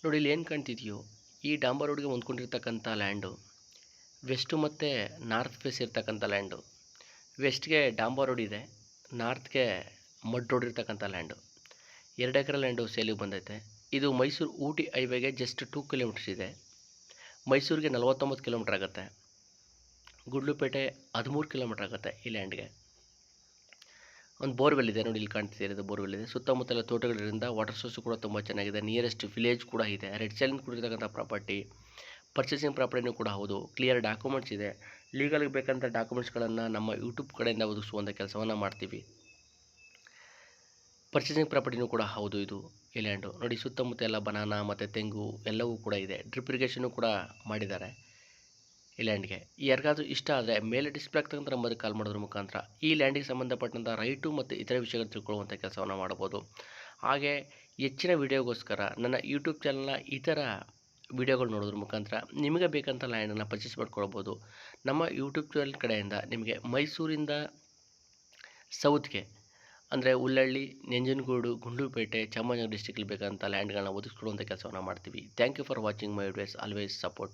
ನೋಡಿ ಇಲ್ಲಿ ಏನು ಕಾಣ್ತಿದೆಯೋ ಈ ಡಾಂಬರ್ ರೋಡ್ಗೆ ಹೊಂದ್ಕೊಂಡಿರ್ತಕ್ಕಂಥ ಲ್ಯಾಂಡು ವೆಸ್ಟು ಮತ್ತು ನಾರ್ತ್ ಫೇಸ್ ಇರ್ತಕ್ಕಂಥ ಲ್ಯಾಂಡು. ವೆಸ್ಟ್ಗೆ ಡಾಂಬರ್ ರೋಡ್ ಇದೆ, ನಾರ್ತ್ಗೆ ಮಡ್ ರೋಡ್ ಇರ್ತಕ್ಕಂಥ ಲ್ಯಾಂಡು. 2 ಎಕರೆ ಲ್ಯಾಂಡು ಸೇಲಿಗೆ ಬಂದೈತೆ. ಇದು ಮೈಸೂರು ಊಟಿ ಹೈವೇಗೆ ಜಸ್ಟ್ 2 ಕಿಲೋಮೀಟರ್ಸ್ ಇದೆ. ಮೈಸೂರಿಗೆ 49 ಕಿಲೋಮೀಟ್ರ್ ಆಗುತ್ತೆ. ಗುಡ್ಲುಪೇಟೆ 13 ಕಿಲೋಮೀಟ್ರ್ ಆಗುತ್ತೆ ಈ ಲ್ಯಾಂಡ್ಗೆ. ಒಂದು ಬೋರ್ವೆಲ್ ಇದೆ ನೋಡಿ, ಇಲ್ಲಿ ಕಾಣ್ತಿದೆ, ಇದು ಬೋರ್ವೆಲ್ ಇದೆ. ಸುತ್ತಮುತ್ತಲ ತೋಟಗಳಿಂದ ವಾಟರ್ ಸೋರ್ಸು ಕೂಡ ತುಂಬ ಚೆನ್ನಾಗಿದೆ. ನಿಯರೆಸ್ಟ್ ವಿಲೇಜ್ ಕೂಡ ಇದೆ. ರೆಡ್ ಸೈಲಿಂದ ಕೂಡಿರ್ತಕ್ಕಂಥ ಪ್ರಾಪರ್ಟಿ, ಪರ್ಚೇಸಿಂಗ್ ಪ್ರಾಪರ್ಟಿನೂ ಕೂಡ ಹೌದು. ಕ್ಲಿಯರ್ ಡಾಕ್ಯುಮೆಂಟ್ಸ್ ಇದೆ. ಲೀಗಲ್ಗೆ ಬೇಕಂತ ಡಾಕ್ಯುಮೆಂಟ್ಸ್ಗಳನ್ನು ನಮ್ಮ ಯೂಟ್ಯೂಬ್ ಕಡೆಯಿಂದ ಒದಗಿಸುವಂಥ ಕೆಲಸವನ್ನು ಮಾಡ್ತೀವಿ. ಪರ್ಚೇಸಿಂಗ್ ಪ್ರಾಪರ್ಟಿನೂ ಕೂಡ ಹೌದು ಇದು ಈ ಲ್ಯಾಂಡು. ನೋಡಿ ಸುತ್ತಮುತ್ತ ಎಲ್ಲ ಬನಾನಾ ಮತ್ತು ತೆಂಗು ಎಲ್ಲವೂ ಕೂಡ ಇದೆ. ಡ್ರಿಪ್ ಇರಿಗೇಷನ್ನು ಕೂಡ ಮಾಡಿದ್ದಾರೆ ಈ ಲ್ಯಾಂಡ್ಗೆ. ಯಾರಿಗಾದ್ರೂ ಇಷ್ಟ ಆದರೆ ಮೇಲೆ ಡಿಸ್ಪ್ಲೇ ಆಗ್ತಕ್ಕಂಥ ನಂಬರ್ಗೆ ಕಾಲ್ ಮಾಡೋದ್ರ ಮುಖಾಂತರ ಈ ಲ್ಯಾಂಡಿಗೆ ಸಂಬಂಧಪಟ್ಟಂಥ ರೈಟು ಮತ್ತು ಇತರ ವಿಷಯಗಳು ತಿಳ್ಕೊಳ್ಳುವಂಥ ಕೆಲಸವನ್ನು ಮಾಡ್ಬೋದು. ಹಾಗೆ ಹೆಚ್ಚಿನ ವಿಡಿಯೋಗೋಸ್ಕರ ನನ್ನ ಯೂಟ್ಯೂಬ್ ಚಾನಲ್ನ ಈ ಥರ ವಿಡಿಯೋಗಳು ನೋಡೋದ್ರ ಮುಖಾಂತರ ನಿಮಗೆ ಬೇಕಂತ ಲ್ಯಾಂಡನ್ನು ಪರ್ಚೇಸ್ ಮಾಡ್ಕೊಳ್ಬೋದು. ನಮ್ಮ ಯೂಟ್ಯೂಬ್ ಚಾನಲ್ ಕಡೆಯಿಂದ ನಿಮಗೆ ಮೈಸೂರಿಂದ ಸೌತ್ಗೆ ಅಂದರೆ ಉಲ್ಲಳ್ಳಿ, ನಂಜನಗೂಡು, ಗುಂಡ್ಲುಪೇಟೆ, ಚಾಮರಾಜನಗರ ಡಿಸ್ಟಿಕಲ್ಲಿ ಬೇಕಂತ ಲ್ಯಾಂಡ್ಗಳನ್ನ ಒದಗಿಸ್ಕೊಡುವಂಥ ಕೆಲಸವನ್ನು ಮಾಡ್ತೀವಿ. Thank you for watching my videos. Always support.